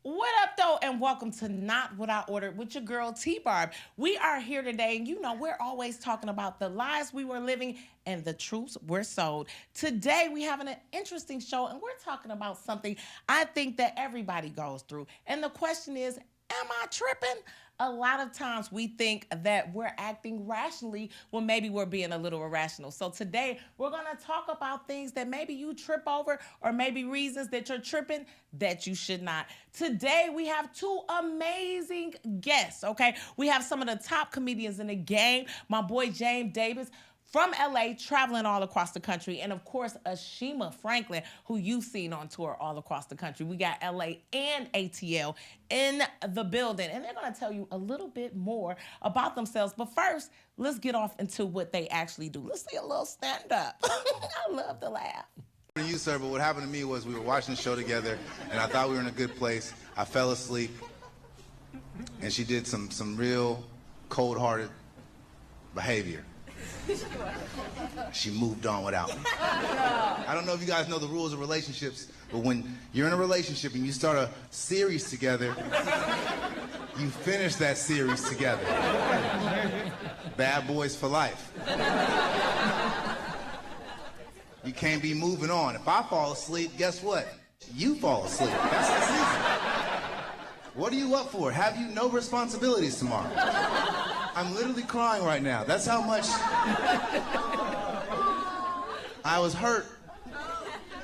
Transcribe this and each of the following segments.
What up, though, and welcome to Not What I Ordered with your girl, Barb. We are here today, and we're always talking about the lies we were living and the truths we're sold. Today, we having an interesting show, and we're talking about something I think that everybody goes through. And the question is, am I tripping? A lot of times we think that we're acting rationally when maybe we're being a little irrational. So today we're going to talk about things that maybe you trip over or maybe reasons that you're tripping that you should not. Today we have two amazing guests, okay? We have some of the top comedians in the game. My boy James Davis from LA, traveling all across the country. And of course, Ashima Franklin, who you've seen on tour all across the country. We got LA and ATL in the building. And they're gonna tell you a little bit more about themselves. But first, let's get off into what they actually do. Let's see a little stand up. I love to laugh. You, sir, but what happened to me was we were watching the show together, and I thought we were in a good place. I fell asleep, and she did some real cold-hearted behavior. She moved on without me. I don't know if you guys know the rules of relationships, but when you're in a relationship and you start a series together, you finish that series together. Bad boys for life. You can't be moving on. If I fall asleep, guess what? You fall asleep. That's the season. What are you up for? Have you no responsibilities tomorrow? I'm literally crying right now. That's how much I was hurt.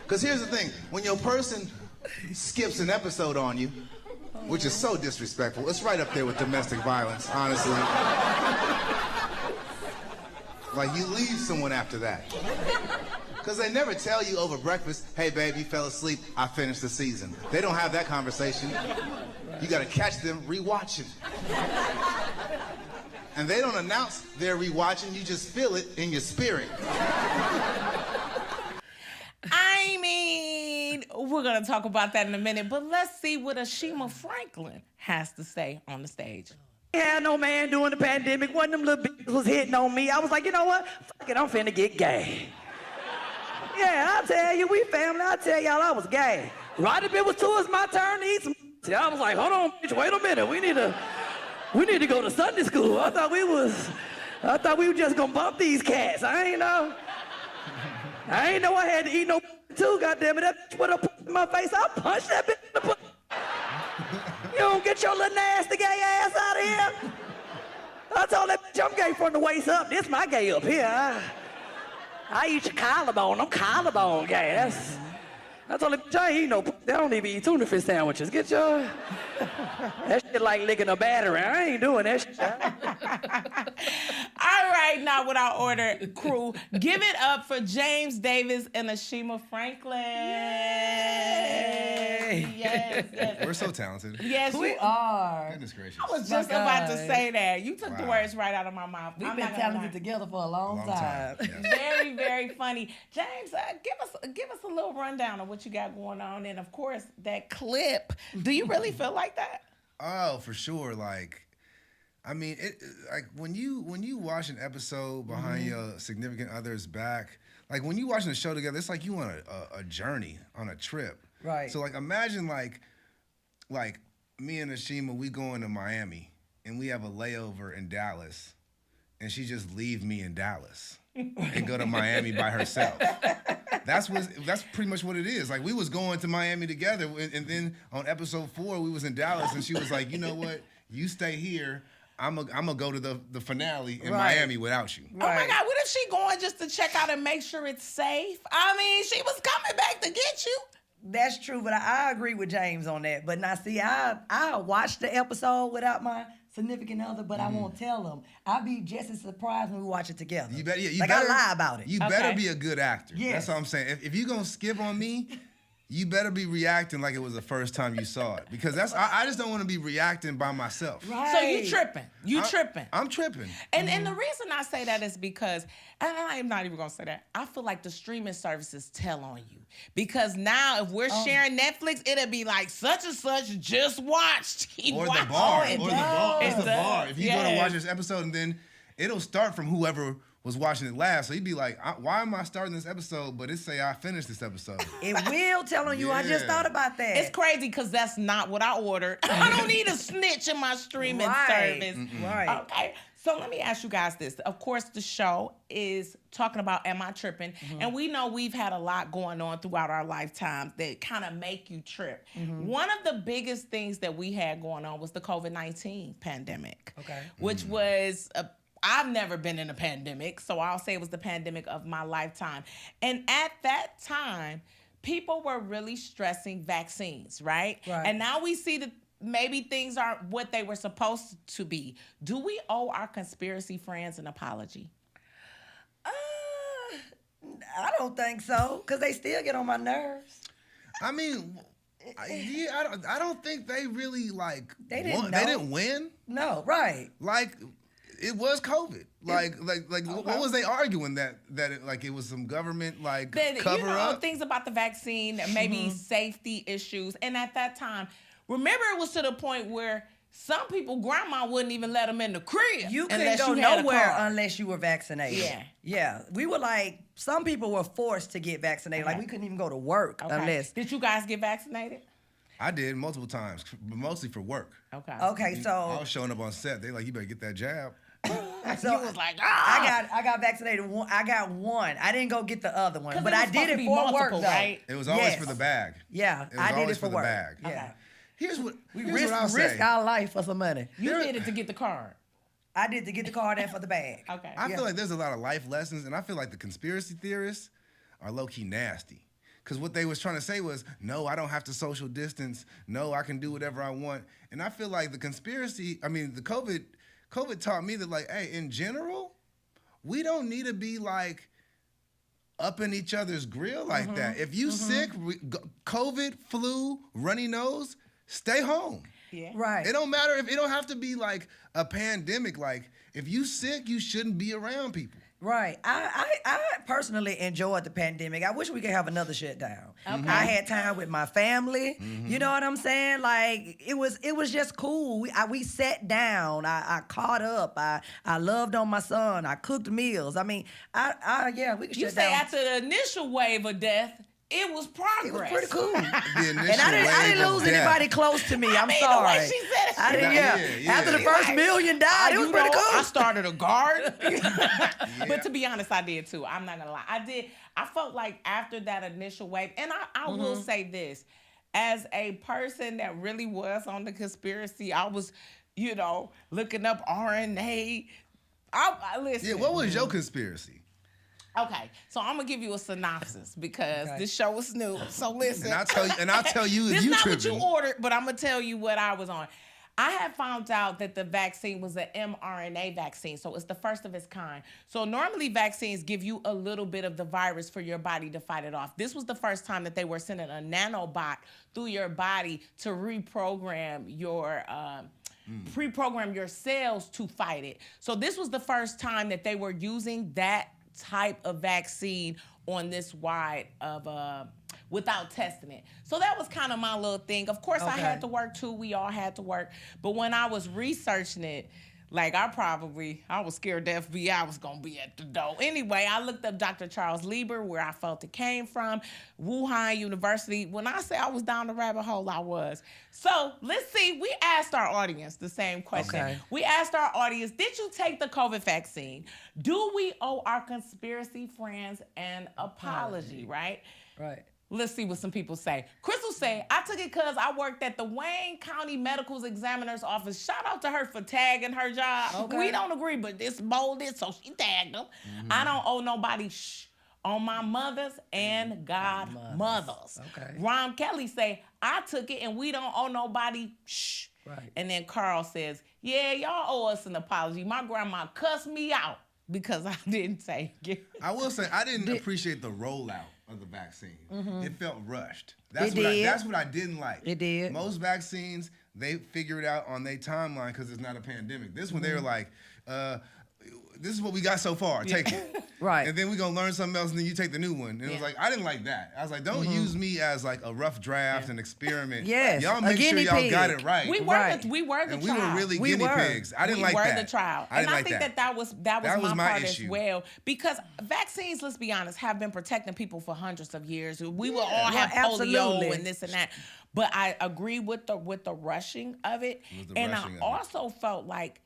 Because here's the thing. When your person skips an episode on you, which is so disrespectful, it's right up there with domestic violence, honestly. Like, you leave someone after that. Because they never tell you over breakfast, hey, babe, you fell asleep, I finished the season. They don't have that conversation. You got to catch them rewatching. And they don't announce they're rewatching, you just feel it in your spirit. I mean, we're going to talk about that in a minute, but let's see what Ashima Franklin has to say on the stage. Had no man during the pandemic. One of them little bitches was hitting on me. I was like, you know what? Fuck it, I'm finna get gay. Yeah, I tell you, we family. I tell y'all I was gay. Right if it was towards my turn to eat some. See, I was like, hold on, bitch, wait a minute. We need to go to Sunday school. I thought we were just gonna bump these cats. I ain't know I had to eat no too, goddammit. That bitch put up in my face. I punched that bitch in the pussy. You don't get your little nasty gay ass out of here. I told that bitch I'm gay from the waist up. This my gay up here. I eat your collarbone. I'm collarbone gay. I told her, I ain't eat no. They don't even eat tuna fish sandwiches. Get your. That shit like licking a battery. I ain't doing that shit. All right, Not What I Ordered crew. Give it up for James Davis and Ashima Franklin. Yay. Yes. We're so talented. Yes, We are. Goodness gracious. I was just about to say that. You took the words right out of my mouth. We've I'm been not gonna talented lie. together for a long time. Yes. Very, very funny. James, give us a little rundown of what you got going on, and of course that clip. Do you really feel like that? Oh, for sure. Like, I mean, like when you watch an episode behind your significant other's back, like when you watching a show together, it's like you on a journey, on a trip. Right. So like imagine like me and Ashima, we going to Miami and we have a layover in Dallas, and she just leave me in Dallas and go to Miami by herself. That's pretty much what it is. Like, we was going to Miami together, and then on episode 4, we was in Dallas, and she was like, you know what? You stay here. I'm gonna go to the finale in Miami without you. Right. Oh my God, what if she going just to check out and make sure it's safe? I mean, she was coming back to get you. That's true, but I agree with James on that. But now, see, I watched the episode without my significant other, but I won't tell them. I'll be just as surprised when we watch it together. You better, I lie about it. You better be a good actor. Yes. That's all I'm saying. If you're gonna skip on me, you better be reacting like it was the first time you saw it, because I just don't want to be reacting by myself. Right. So you tripping. I'm tripping. And the reason I say that is because, and I'm not even gonna say that, I feel like the streaming services tell on you. Because now if we're sharing Netflix, it'll be like such and such just watched. Or the bar. It Or does. the bar. If you go to Yes. watch this episode, and then it'll start from whoever was watching it last, so he'd be like, "Why am I starting this episode?" But it say I finished this episode. It will tell on you. I just Yeah. thought about that. It's crazy because that's not what I ordered. I don't need a snitch in my streaming service. Right. Okay. So let me ask you guys this. Of course, the show is talking about Am I Trippin'? And we know we've had a lot going on throughout our lifetimes that kind of make you trip. One of the biggest things that we had going on was the COVID-19 pandemic. Okay. Which was I've never been in a pandemic, so I'll say it was the pandemic of my lifetime. And at that time, people were really stressing vaccines, right? Right. And now we see that maybe things aren't what they were supposed to be. Do we owe our conspiracy friends an apology? I don't think so, because they still get on my nerves. I mean, I don't think they really like. They didn't won. know. They didn't win. No, right. Like, it was COVID. Like, what was they arguing that it was some government like That, cover up? things about the vaccine, maybe safety issues. And at that time, remember it was to the point where some people, grandma wouldn't even let them in the crib. You couldn't unless go you had a nowhere card. unless you were vaccinated. Yeah. Yeah. We were like, some people were forced to get vaccinated. Like, we couldn't even go to work Okay. unless. Did you guys get vaccinated? I did multiple times, but mostly for work. Okay. Okay, I so was showing up on set. They like, you better get that jab. So you was like, ah. I got vaccinated. I got one. I didn't go get the other one, 'Cause but it I was supposed did to it be for work multiple, though. right? It was always Yes. for the bag. Yeah, It was I did always it for the work. bag. Yeah, Here's what we I'll say. risk our life for some money. You did it to get the card. I did to get the card and for the bag. Okay. I feel like there's a lot of life lessons, and I feel like the conspiracy theorists are low-key nasty. Because what they was trying to say was, no, I don't have to social distance. No, I can do whatever I want. And I feel like the COVID taught me that, like, hey, in general, we don't need to be, like, up in each other's grill like that. If you sick, COVID, flu, runny nose, stay home. Yeah. Right. It don't matter if it don't have to be like a pandemic. Like, if you sick, you shouldn't be around people. Right. I personally enjoyed the pandemic. I wish we could have another shutdown. Okay. I had time with my family. You know what I'm saying? Like, it was just cool. We sat down. I caught up. I loved on my son. I cooked meals. I mean, yeah, we could You shut say down. after the initial wave of death, it was progress. It was pretty cool. The initial And I wave didn't of lose death. anybody close to me. I'm mean, sorry. the way she said it. I didn't, Yeah. After the first million died, it was pretty cool. I started a garden. But to be honest, I did too. I'm not gonna lie. I felt like after that initial wave, and I will say this, as a person that really was on the conspiracy, I was, looking up RNA. I listen. Yeah, what was your conspiracy? Okay, so I'm gonna give you a synopsis because this show is new. So listen. And I'll tell you if This you not tripping. what you ordered, but I'm gonna tell you what I was on. I had found out that the vaccine was an mRNA vaccine, so it's the first of its kind. So normally vaccines give you a little bit of the virus for your body to fight it off. This was the first time that they were sending a nanobot through your body to reprogram your pre-program your cells to fight it. So this was the first time that they were using that type of vaccine on this wide of without testing it. So that was kind of my little thing. Of course, I had to work too. We all had to work. But when I was researching it, like I was scared the FBI was gonna be at the door. Anyway, I looked up Dr. Charles Lieber, where I felt it came from, Wuhan University. When I say I was down the rabbit hole, I was. So let's see, we asked our audience the same question. Okay. We asked our audience, did you take the COVID vaccine? Do we owe our conspiracy friends an apology, right? Right. Let's see what some people say. Crystal say, I took it because I worked at the Wayne County Medical Examiner's office. Shout out to her for tagging her job. Okay. We don't agree, but this bolded, so she tagged them. I don't owe nobody on my mothers and godmothers. Okay. Ron Kelly say, I took it and we don't owe nobody Right. And then Carl says, yeah, y'all owe us an apology. My grandma cussed me out because I didn't take it. I will say I didn't appreciate the rollout of the vaccine. It felt rushed. It did. That's what I didn't like. It did. Most vaccines, they figure it out on their timeline because it's not a pandemic. This one, they were like, this is what we got so far. Take it. Right. And then we're going to learn something else, and then you take the new one. And it was like, I didn't like that. I was like, don't use me as like a rough draft and experiment. Yes, Y'all a make sure guinea y'all pig. got it right. We were Right. the and trial. we were really We guinea were. pigs. I didn't like that. We were the trial. I And didn't I like think that was my part issue. as well. Because vaccines, let's be honest, have been protecting people for hundreds of years. We will all Well, have polio absolutely. and this and that. But I agree with the rushing of it. With the And I rushing of it. also felt like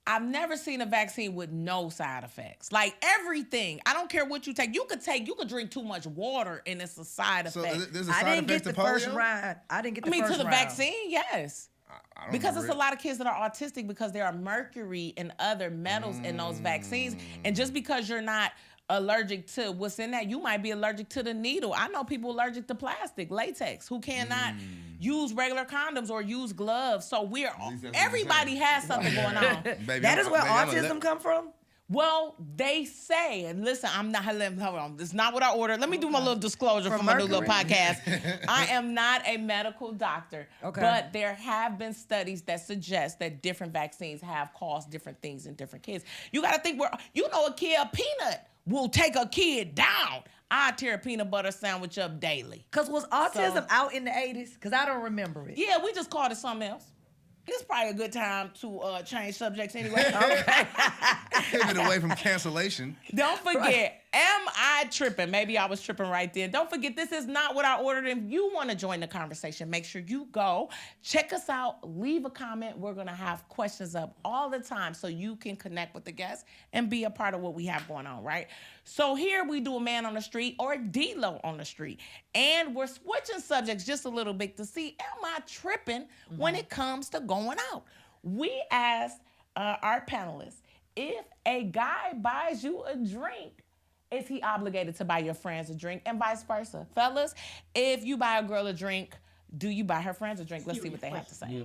I've never seen a vaccine with no side effects. Like everything. I don't care what you take. You could drink too much water and it's a side So effect. there's a I side didn't get effect the to first polio? round. I didn't get the I mean, first to the round. vaccine, yes. I don't Because it's remember a lot of kids that are autistic because there are mercury and other metals in those vaccines. And just because you're not allergic to what's in that, you might be allergic to the needle. I know people allergic to plastic, latex, who cannot use regular condoms or use gloves. So least that's what you're everybody saying. has something going on. Baby, That is where I'm autism come from? Well, they say, and listen, hold on, this is not what I ordered. Let me do my little disclosure From for my new little Mercury? podcast. I am not a medical doctor, Okay. but there have been studies that suggest that different vaccines have caused different things in different kids. You got to think, a peanut will take a kid down. I tear a peanut butter sandwich up daily. Because was autism out in the 80s? Because I don't remember it. Yeah, we just called it something else. It's probably a good time to change subjects anyway. Pivot away from cancellation. Don't forget, am I tripping? Maybe I was tripping right then. Don't forget, this is not what I ordered. If you want to join the conversation, make sure you go. Check us out. Leave a comment. We're going to have questions up all the time so you can connect with the guests and be a part of what we have going on, right? So here we do a man on the street or D-Lo on the street. And we're switching subjects just a little bit to see, am I tripping when it comes to going out? We asked our panelists, if a guy buys you a drink, is he obligated to buy your friends a drink, and vice versa? Fellas, if you buy a girl a drink, do you buy her friends a drink? Let's see what they have to say.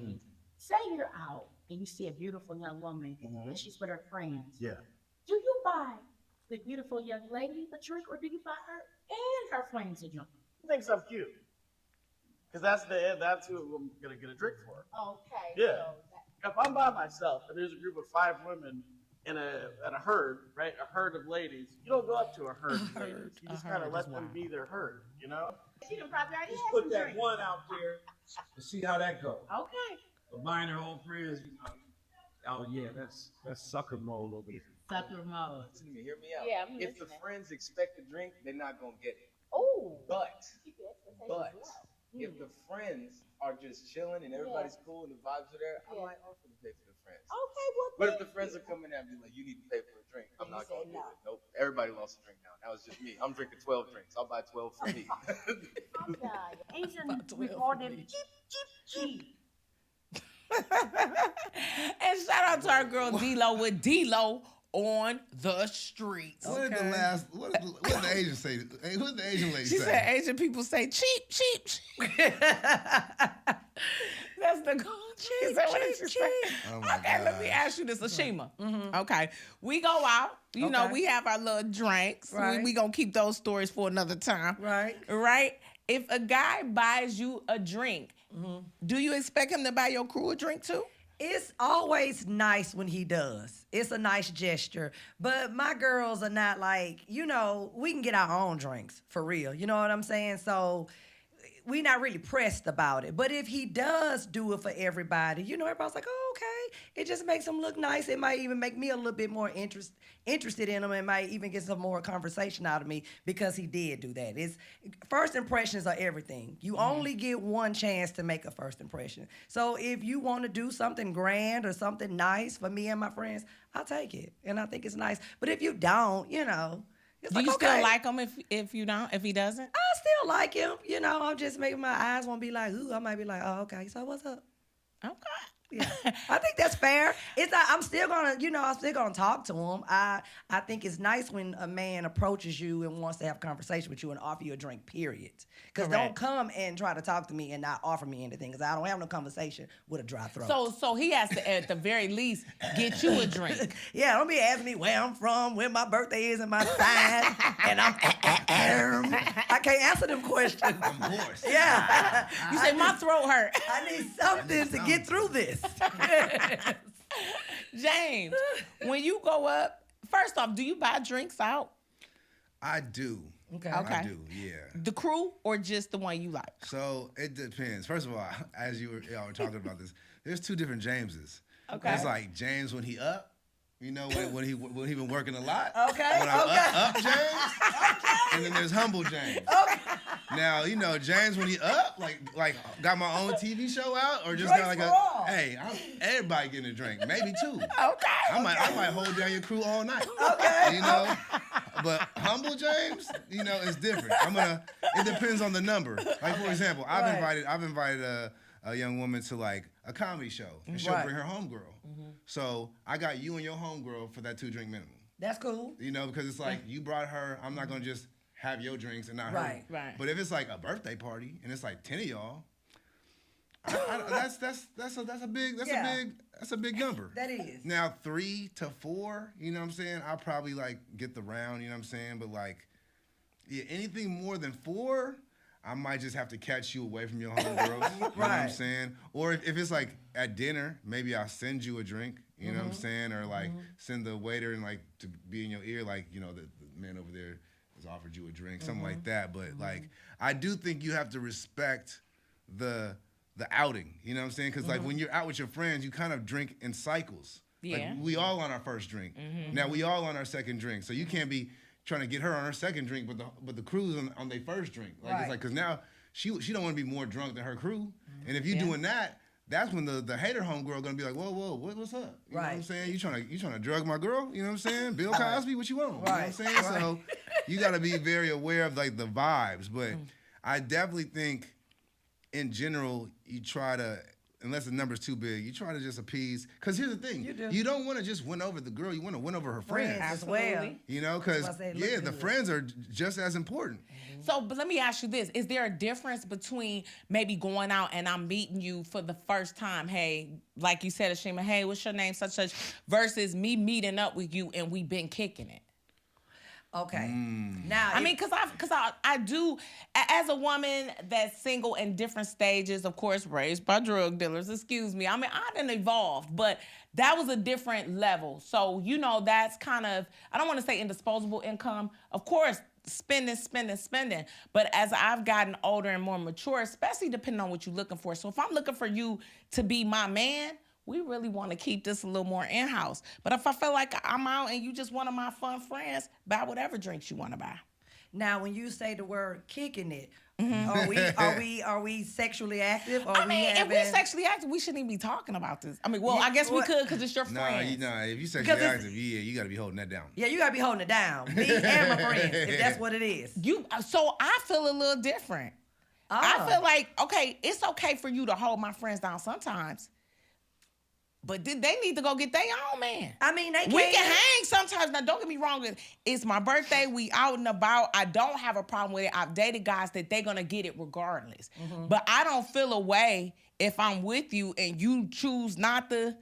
Say you're out and you see a beautiful young woman and she's with her friends. Yeah. Do you buy the beautiful young lady a drink, or do you buy her and her friends a drink? He thinks I'm cute. Because that's who I'm going to get a drink for. Okay. Yeah. If I'm by myself and there's a group of 5 women in a herd, right? A herd of ladies. You don't go up to a herd of ladies. You just kind of let them be their herd, you know? She done probably already Just had put some that drink. one out there and see how that goes. Okay. But buying her own friends, oh yeah, that's sucker mode over there. Sucker mode. Listen to me, hear me out. Yeah, I'm if the listening. friends expect a drink, they're not gonna get it. Ooh. But Keep your expectations but low. if the friends are just chilling and everybody's cool and the vibes are there, I Yeah. might offer to pay for the friends. Okay, well, But if the friends are coming at me like, you need to pay for a drink, I'm Then you not say gonna do no. it. Nope. Everybody lost a drink now. That was just me. I'm drinking 12 drinks. I'll buy 12 for me. I'm done. Asian, we call them cheap, cheap, cheap. And shout out to our girl D-Lo with D-Lo on the streets. What did the Asian say? Hey, what did the Asian lady She say? said Asian people say cheap, cheap, cheap. That's the goal. She said, what did she say? Oh my Okay, let me gosh. ask you this, Ashima. Okay, we go out. You know, Okay. we have our little drinks. Right. We gonna keep those stories for another time. Right. Right? If a guy buys you a drink, do you expect him to buy your crew a drink too? It's always nice when he does. It's a nice gesture. But my girls are not like, we can get our own drinks for real. You know what I'm saying? So we not really pressed about it. But if he does do it for everybody, everybody's like, oh, okay. It just makes him look nice. It might even make me a little bit more interested in him, and might even get some more conversation out of me because he did do that. First impressions are everything. You only get one chance to make a first impression. So if you want to do something grand or something nice for me and my friends, I'll take it. And I think it's nice. But if you don't, it's Do like, you okay. still like him if you don't, if he doesn't? I still like him. I'm just making my eyes won't be like, ooh, I might be like, oh, okay, so what's up? Okay. Yeah, I think that's fair. I'm still gonna talk to him. I think it's nice when a man approaches you and wants to have a conversation with you and offer you a drink, period. Because don't Correct. come and try to talk to me and not offer me anything, because I don't have no conversation with a dry throat. So he has to, at the very least, get you a drink. Yeah, don't be asking me where I'm from, where my birthday is, and my sign, and I can't answer them questions. Of course. Yeah, You say, my throat hurt. I need something to get through this. James, when you go up first off, do you buy drinks out? I do. Okay. I do, yeah. The crew or just the one you like? So it depends. First of all, as y'all were talking about this, there's two different Jameses. Okay. It's like James when he up, you know, when he been working a lot. Okay. When I'm up James. And then there's humble James. Now, you know, James when he up, like got my own TV show out, or just got like everybody getting a drink, maybe two. Okay. I might hold down your crew all night. Okay. You know, but humble James, you know, it's different. It depends on the number. Like for example, I've invited a young woman to like a comedy show, and she'll bring her homegirl. So I got you and your homegirl for that 2-drink minimum. That's cool. You know, because it's like you brought her. I'm not gonna just have your drinks and not her. Right. But if it's like a birthday party and it's like 10 of y'all, that's a big number. That is. Now 3 to 4, you know what I'm saying? I'll probably like get the round, you know what I'm saying? But like, yeah, anything more than 4, I might just have to catch you away from your homegirls. You know what I'm saying? Or if it's like at dinner, maybe I'll send you a drink. You know what I'm saying? Or like send the waiter and like to be in your ear, like, you know, the man over there has offered you a drink, something like that. But like, I do think you have to respect the outing. You know what I'm saying? Because like when you're out with your friends, you kind of drink in cycles. Yeah. Like we all on our first drink. Now we all on our second drink. So you can't be trying to get her on her second drink, but the crew's on their first drink. Like it's like, because now she don't want to be more drunk than her crew. And if you're doing that, that's when the hater homegirl gonna be like, whoa, what's up? You know what I'm saying? You trying to drug my girl? You know what I'm saying? Bill Cosby, what you want? You know what I'm saying? So you gotta be very aware of like the vibes. But I definitely think in general, you try to, unless the number's too big, you try to just appease. Because here's the thing, you don't want to just win over the girl, you want to win over her friends. As well. You know, because the friends are just as important. So, but let me ask you this. Is there a difference between maybe going out and I'm meeting you for the first time, hey, like you said, Ashima, hey, what's your name, such, versus me meeting up with you and we've been kicking it? Okay. Now, I mean, because I do, as a woman that's single in different stages, of course, raised by drug dealers, excuse me. I mean, I didn't evolve, but that was a different level. So, you know, that's kind of, I don't want to say indisposable income. Of course, spending. But as I've gotten older and more mature, especially depending on what you're looking for. So if I'm looking for you to be my man, we really want to keep this a little more in-house. But if I feel like I'm out and you just one of my fun friends, buy whatever drinks you want to buy. Now, when you say the word kicking it, are we sexually active? Or if we're sexually active, we shouldn't even be talking about this. I mean, well, I guess we could because it's your friends. If you sexually active, you got to be holding that down. Yeah, you got to be holding it down. Me and my friends, if that's what it is. So I feel a little different. I feel like, okay, it's okay for you to hold my friends down sometimes. But they need to go get their own man. I mean, we can hang sometimes. Now, don't get me wrong. It's my birthday. We out and about. I don't have a problem with it. I've dated guys that they're going to get it regardless. But I don't feel a way if I'm with you and you choose not to.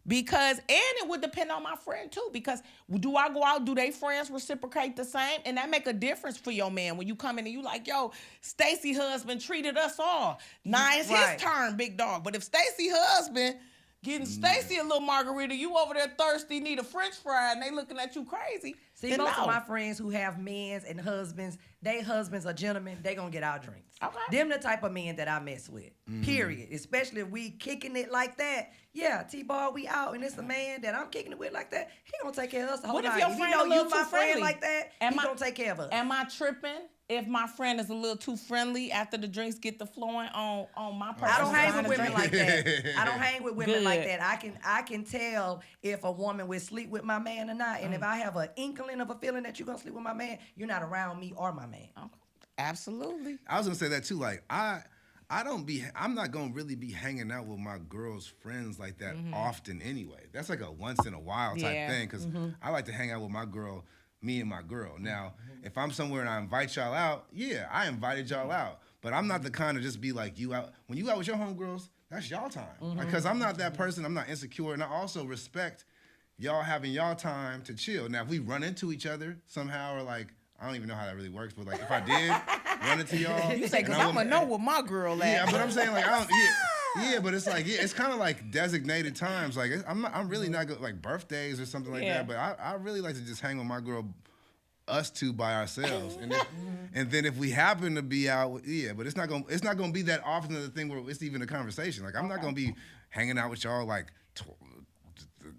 Because, and it would depend on my friend too. Because do I go out, do they friends reciprocate the same? And that make a difference for your man when you come in and you like, yo, Stacy husband treated us all. Now it's his turn, big dog. But if Stacy husband getting Stacy a little margarita, you over there thirsty, need a French fry, and they looking at you crazy. See, most of my friends who have men's and husbands, they husbands are gentlemen, they gonna get our drinks. Okay. Them the type of men that I mess with, period. Especially if we kicking it like that. Yeah, T-Bar, we out, and it's a man that I'm kicking it with like that. He gonna take care of us the whole night. What if your friend a little too friendly? Like that, he gonna take care of us. Am I tripping if my friend is a little too friendly after the drinks get to flowing on my person? I don't hang with women like that. I don't hang with women like that. I can tell if a woman will sleep with my man or not. And if I have an inkling of a feeling that you're gonna sleep with my man, you're not around me or my man. Okay. Absolutely. I was gonna say that too. Like I'm not gonna really be hanging out with my girl's friends like that often anyway. That's like a once in a while type thing, because I like to hang out with my girl, me and my girl. Now, if I'm somewhere and I invite y'all out, yeah, I invited y'all out. But I'm not the kind of just be like you out. When you out with your homegirls, that's y'all time. Because I'm not that person. I'm not insecure. And I also respect y'all having y'all time to chill. Now, if we run into each other somehow, or like, I don't even know how that really works, but like if I did run into y'all. You say, because I'm going to know what my girl at. Yeah, but I'm saying like, I don't, Yeah, but it's like it's kind of like designated times. Like I'm really not good like birthdays or something like that. But I really like to just hang with my girl, us two by ourselves, and then if we happen to be out, but it's not gonna be that often of the thing where it's even a conversation. Like I'm not gonna be hanging out with y'all like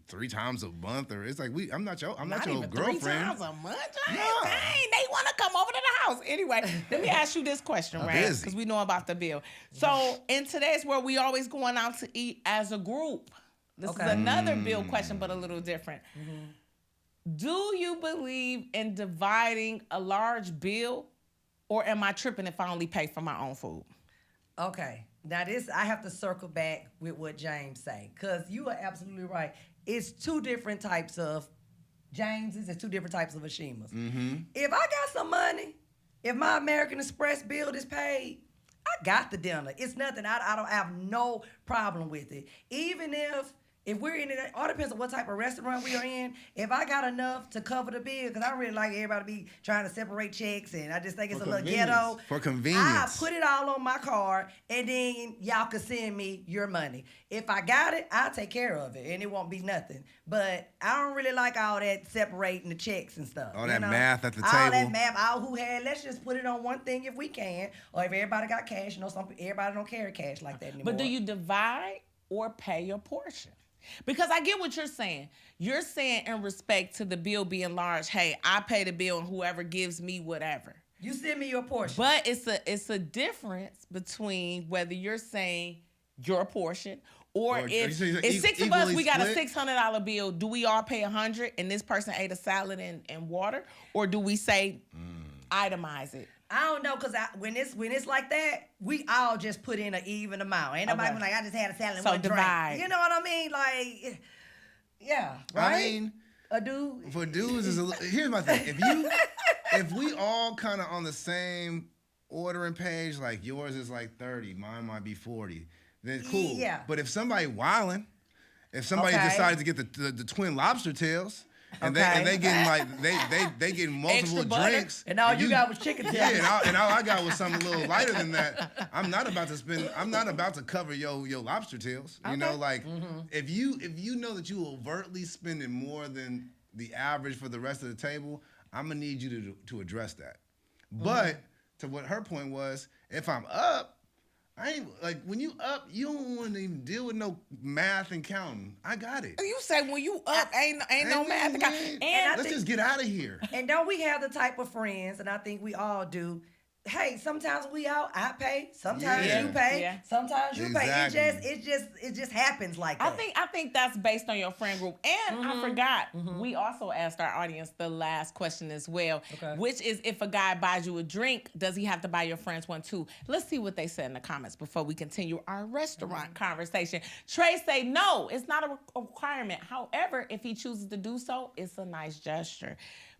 3 times a month, or it's like I'm not your girlfriend. 3 times a month. Dang, they want to come over to the house anyway. Let me ask you this question, right? Because we know about the bill. So in today's world, we always going out to eat as a group. This is another bill question, but a little different. Do you believe in dividing a large bill, or am I tripping if I only pay for my own food? Okay. Now this, I have to circle back with what James say, because you are absolutely right. It's 2 different types of Jameses and 2 different types of Ashimas. If I got some money, if my American Express bill is paid, I got the dinner. It's nothing. I don't have no problem with it. Even if we're in it, all depends on what type of restaurant we are in. If I got enough to cover the bill, because I really like everybody to be trying to separate checks, and I just think it's a little ghetto. For convenience. I put it all on my card, and then y'all can send me your money. If I got it, I'll take care of it, and it won't be nothing. But I don't really like all that separating the checks and stuff. All that math at the table. All that math, let's just put it on one thing if we can. Or if everybody got cash, everybody don't carry cash like that anymore. But do you divide or pay your portion? Because I get what you're saying. You're saying in respect to the bill being large, hey, I pay the bill and whoever gives me whatever. You send me your portion. But it's a difference between whether you're saying your portion or if 6 of us, we got a $600 bill, do we all pay $100 and this person ate a salad and water? Or do we say itemize it? I don't know, because when it's like that, we all just put in an even amount. Ain't nobody like, I just had a salad and one divide. drink. You know what I mean? Like, yeah, right? I mean, a dude. For dudes, here's my thing. If we all kind of on the same ordering page, like yours is like 30, mine might be 40, then cool. Yeah. But if somebody wilding, if somebody decided to get the twin lobster tails, and they getting like they getting multiple drinks, and all you got was chicken tails. Yeah, and all I got was something a little lighter than that. I'm not about to cover your lobster tails. You know, like if you know that you overtly spending more than the average for the rest of the table, I'm gonna need you to address that. But to what her point was, if I'm up, I ain't like when you up, you don't want to even deal with no math and counting. I got it. You say when you up, ain't no math and counting. And let's just get out of here. And don't we have the type of friends, and I think we all do. Hey, sometimes we out, I pay. Sometimes you pay. Sometimes you pay. It just happens like that. I think that's based on your friend group. And I forgot, we also asked our audience the last question as well, which is if a guy buys you a drink, does he have to buy your friends one too? Let's see what they said in the comments before we continue our restaurant conversation. Trey say no, it's not a requirement. However, if he chooses to do so, it's a nice gesture.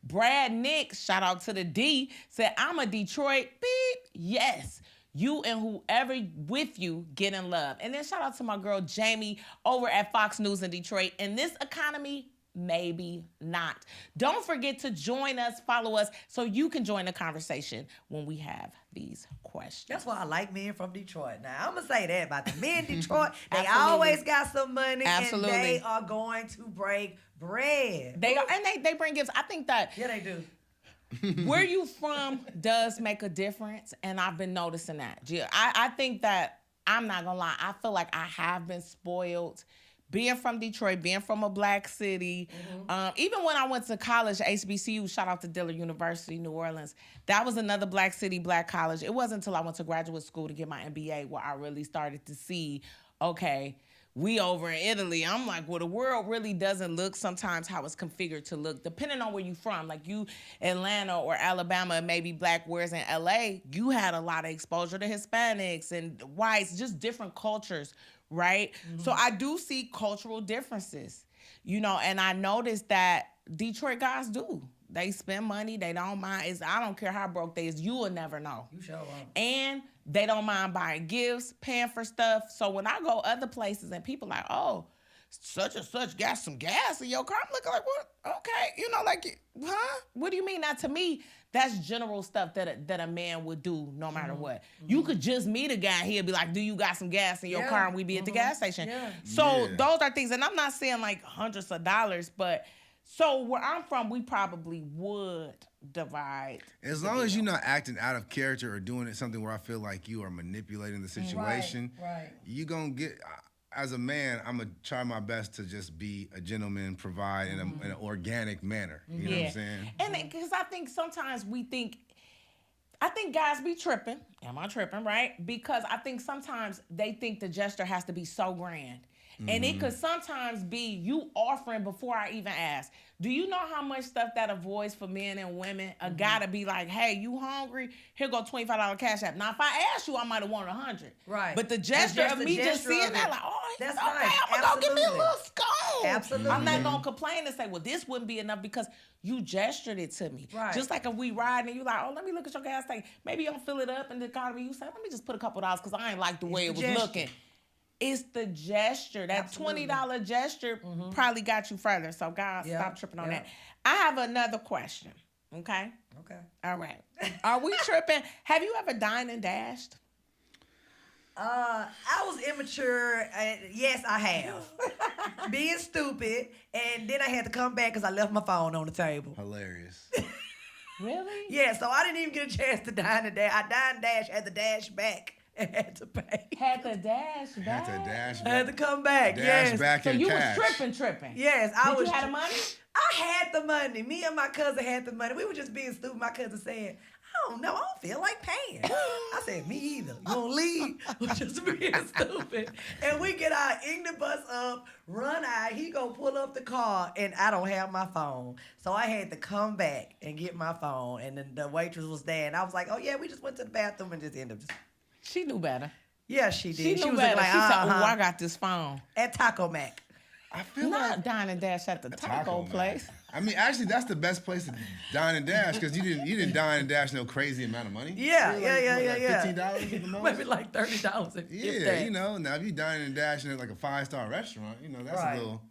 Brad Nick, shout out to the D, said, I'm a Detroit, beep, yes. You and whoever with you get in love. And then shout out to my girl Jamie over at Fox News in Detroit. In this economy, maybe not. Don't forget to join us, follow us, so you can join the conversation when we have these questions. That's why I like men from Detroit. Now, I'm going to say that about the men in Detroit. They always got some money, and they are going to break bread. They are, and they bring gifts. I think that... Yeah, they do. Where you from does make a difference, and I've been noticing that. I think that, I'm not going to lie, I feel like I have been spoiled. Being from Detroit, being from a black city, even when I went to college, HBCU, shout out to Dillard University, New Orleans, that was another black city, black college. It wasn't until I went to graduate school to get my MBA where I really started to see, okay, we over in Italy. I'm like, well, the world really doesn't look sometimes how it's configured to look, depending on where you're from. Like you, Atlanta or Alabama, maybe black, whereas in LA, you had a lot of exposure to Hispanics and whites, just different cultures, right? So I do see cultural differences, you know, and I noticed that Detroit guys do. They spend money, they don't mind. I don't care how broke they is, you will never know. You sure won't. And they don't mind buying gifts, paying for stuff. So when I go other places and people like, oh, such and such got some gas in your car, I'm looking like, what? Okay, you know, like, huh? What do you mean? Now, to me, that's general stuff that a man would do no matter what. You could just meet a guy, he'll be like, do you got some gas in your car? And we be at the gas station. Yeah. So those are things, and I'm not saying like hundreds of dollars, but so where I'm from, we probably would divide. As long as you're not acting out of character or doing it something where I feel like you are manipulating the situation, Right. you gonna get. As a man, I'm gonna try my best to just be a gentleman, provide in an organic manner. You know what I'm saying? And because I think sometimes I think guys be tripping. Am I tripping, right? Because I think sometimes they think the gesture has to be so grand. And it could sometimes be you offering before I even ask. Do you know how much stuff that avoids for men and women? A guy to be like, hey, you hungry? Here go $25 cash app. Now, if I asked you, I might have wanted 100. Right. But the gesture of me just seeing that, like, oh, that's okay, nice. I'm going to go give me a Absolutely. little scone. Absolutely. I'm not going to complain and say, well, this wouldn't be enough because you gestured it to me. Right. Just like if we ride and you like, oh, let me look at your gas tank. Maybe you don't fill it up in the economy. You say, let me just put a couple dollars because I ain't like the way it was gesture. looking. It's the gesture. That Absolutely. $20 gesture probably got you further. So, guys, stop tripping on that. I have another question. Okay? Okay. All right. Are we tripping? Have you ever dined and dashed? I was immature. Yes, I have. Being stupid. And then I had to come back because I left my phone on the table. Hilarious. Really? Yeah, so I didn't even get a chance to dine and dash. I dined and dash, had to dash back. And had to pay. Had to dash back? Had to dash I back. had to come back. Dash Yes. back So in you cash. was tripping. Yes, I Did was. you have the money? I had the money. Me and my cousin had the money. We were just being stupid. My cousin said, I don't know. I don't feel like paying. I said, me either. You gonna leave? We're just being stupid. And we get our ignorant bus up, run out. He gonna pull up the car, and I don't have my phone. So I had to come back and get my phone. And then the waitress was there, and I was like, oh yeah, we just went to the bathroom and just ended up. She knew better. Yeah, she did. She knew was better. like, She said, uh-huh. oh, I got this phone. At Taco Mac. I feel Not like dine and dash at the taco Man. place. I mean, actually, that's the best place to dine and dash because you didn't dine and dash no crazy amount of money. Yeah, You yeah, like, yeah, what, yeah, like yeah. $15 at the most. Maybe like $30. If Yeah, that. you know. Now if you dine and dash at like a 5-star restaurant, you know that's Right. a little.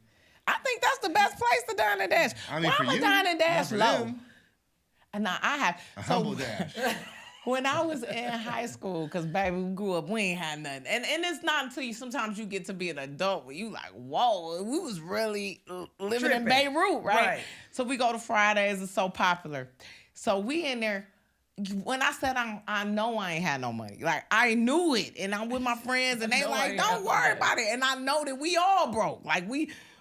I think that's the best place to dine and dash. I mean, Why for am I you, dine and dash not for low? them. And now I have A humble dash. When I was in high school, because baby, we grew up, we ain't had nothing. And it's not until sometimes you get to be an adult where you like, whoa, we was really living in Tripping. Beirut, right? Right. So we go to Fridays, it's so popular. So we in there. When I said I know I ain't had no money, like I knew it, and I'm with my friends, and they know I like, ain't don't had no worry money. about it, and I know that we all broke. Like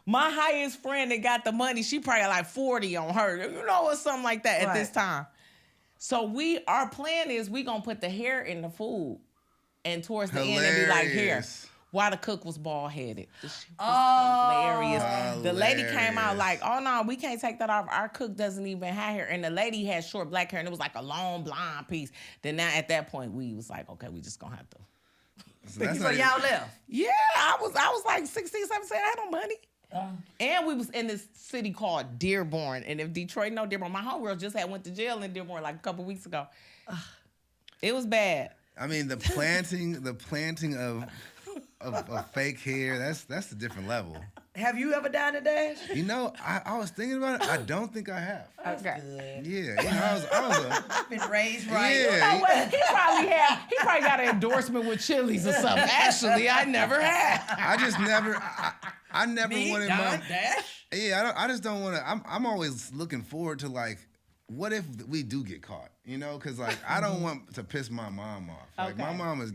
my highest friend that got the money, she probably got like 40 on her, you know, or something like that at this Right. time. So our plan is we gonna put the hair in the food, and towards the end it be like here. Hilarious. Why the cook was bald headed. Oh. Hilarious. The lady came out Hilarious. like, oh no, we can't take that off. Our cook doesn't even have hair. And the lady had short black hair and it was like a long blonde piece. Then now at that point we was like, okay, we just gonna have to. So that's So not y'all even- left. Yeah, I was like 16, 17, I had no money. And we was in this city called Dearborn. And if Detroit know Dearborn, my homegirl just had went to jail in Dearborn like a couple weeks ago. It was bad. I mean, the planting of fake hair, that's a different level. Have you ever dined and dash? You know, I was thinking about it. I don't think I have. Okay. Good. Yeah, you know, I was a Been raised right. yeah. Well, he probably got an endorsement with Chili's or something. Actually, I never had. I just never. I never Me, wanted dine, my. dash? Yeah, I just don't want to. I'm always looking forward to like, what if we do get caught? You know, because like I don't want to piss my mom off. Like my Okay. mom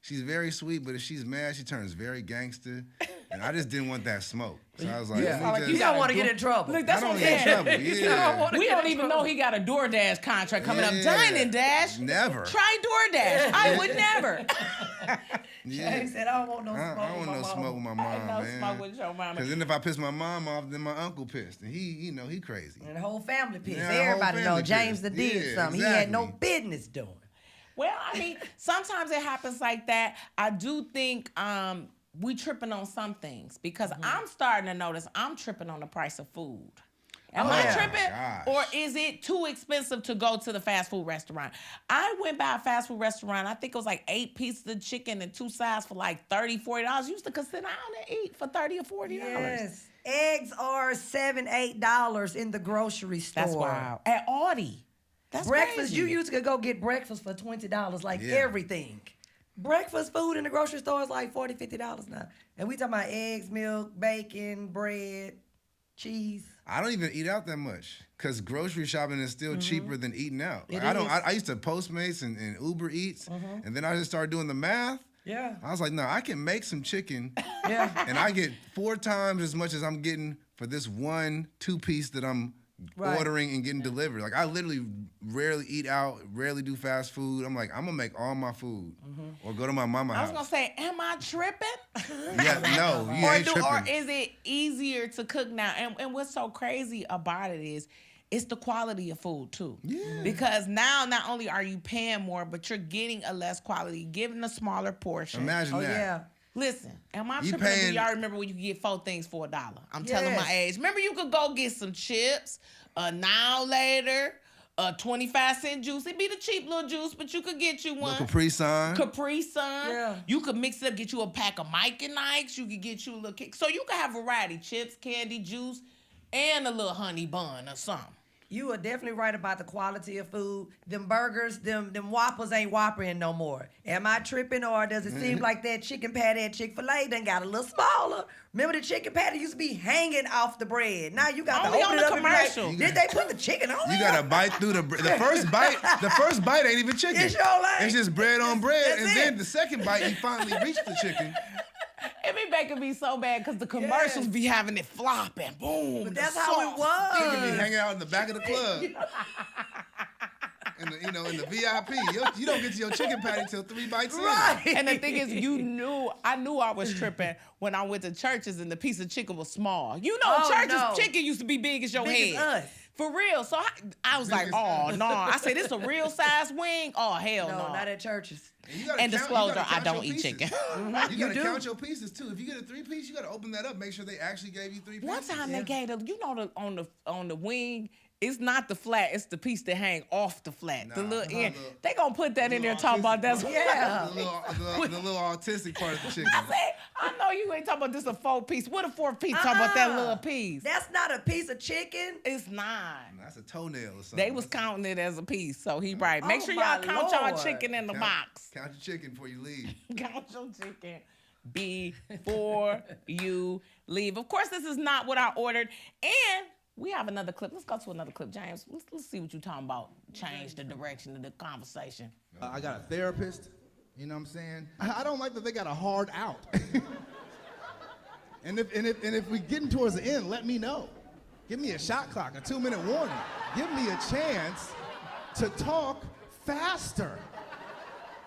she's very sweet, but if she's mad, she turns very gangster, and I just didn't want that smoke. So I was like, Yeah. let me Like, just, You don't want to get in trouble. Look, that's I what don't I'm get in saying. trouble. You don't Yeah. want- We don't even know he got a DoorDash contract coming up. Yeah. Dine and Dash. Never. Try DoorDash. I would never. Yeah. He said, I don't want no smoke. I don't want no smoke with my mom, No man. smoke with your mama. Because then if I piss my mom off, then my uncle pissed, and he crazy. And the whole family pissed. Yeah, the whole Everybody know family James pissed. that did Yeah, something he had no exactly. business doing. Well, I mean, sometimes it happens like that. I do think we tripping on some things because I'm starting to notice I'm tripping on the price of food. Am I yeah. tripping? Gosh. Or is it too expensive to go to the fast food restaurant? I went by a fast food restaurant. I think it was like 8 pieces of chicken and 2 sides for like $30, $40. You used to sit down and eat for $30 or $40. Yes. Eggs are $7, $8 in the grocery store. That's wild. At Aldi. That's breakfast. crazy. You used to go get breakfast for $20, like Yeah. everything. Breakfast food in the grocery store is like $40, $50 now. And we talking about eggs, milk, bacon, bread, cheese. I don't even eat out that much because grocery shopping is still cheaper than eating out. It Like, is. I used to Postmates and Uber Eats, and then I just started doing the math. Yeah. I was like, no, I can make some chicken, Yeah. and I get 4 times as much as I'm getting for this 1 2-piece that I'm Right. ordering and getting delivered. Like I literally rarely eat out, rarely do fast food. I'm like, I'm gonna make all my food or go to my mama's I house. was gonna say, am I tripping? Yeah, no, you ain't tripping. Or is it easier to cook now? And what's so crazy about it is it's the quality of food too. Yeah. Because now not only are you paying more, but you're getting a less quality, giving a smaller portion. Imagine Oh that. yeah. Listen, am I You tripping? paying- Do y'all remember when you could get 4 things for $1? I'm telling Yes. my age. Remember you could go get some chips, a Now Later, a 25-cent juice. It'd be the cheap little juice, but you could get you one. Little Capri Sun. Capri Sun. Yeah. You could mix it up, get you a pack of Mike and Ikes. You could get you a little kick. So you could have variety, chips, candy, juice, and a little honey bun or something. You are definitely right about the quality of food. Them burgers, them Whoppers ain't Whoppering no more. Am I tripping, or does it seem like that chicken patty at Chick-fil-A done got a little smaller? Remember the chicken patty used to be hanging off the bread. Now you got Only to on open the it up and be like, commercial. did they put the chicken on You there? gotta bite through the first bite. The first bite ain't even chicken. It sure ain't. It's just bread on bread, That's and it. then the second bite you finally reach the chicken. It be making me so bad because the commercials be having it flopping. Boom. But the that's how it sauce. Chicken be was. hanging out in the back of the club. And in the VIP, you don't get to your chicken patty till 3 bites Right. And the thing is, I knew I was tripping when I went to churches and the piece of chicken was small. You know, Oh, churches no. chicken used to be big as your Big head. as us. For real. So I was like, as oh, us. no. I said, this a real size wing? Oh, hell No, no. not at churches. You gotta And count- disclosure, you gotta I count don't your eat pieces. chicken. You gotta do? count your pieces too. If you get a 3-piece, you gotta open that up, make sure they actually gave you 3 pieces. One time they gave on the wing, it's not the flat, it's the piece that hang off the flat. the Nah, little nah, end. the- They gonna put that in there talking about that's Yeah. the little autistic part of the chicken. I said, I know you ain't talking about this a 4-piece. What a 4-piece talking about that little piece? That's not a piece of chicken. It's not. That's a toenail or something. They was counting it as a piece, so he right. Make Oh, sure my y'all count y'all Lord. chicken in the box. Count your chicken before you leave. Count your chicken before you leave. Of course, this is not what I ordered. And we have another clip. Let's go to another clip, James. Let's see what you're talking about. Change the direction of the conversation. I got a therapist, you know what I'm saying? I don't like that they got a hard out. and if we getting towards the end, let me know. Give me a shot clock, a 2-minute warning. Give me a chance to talk faster.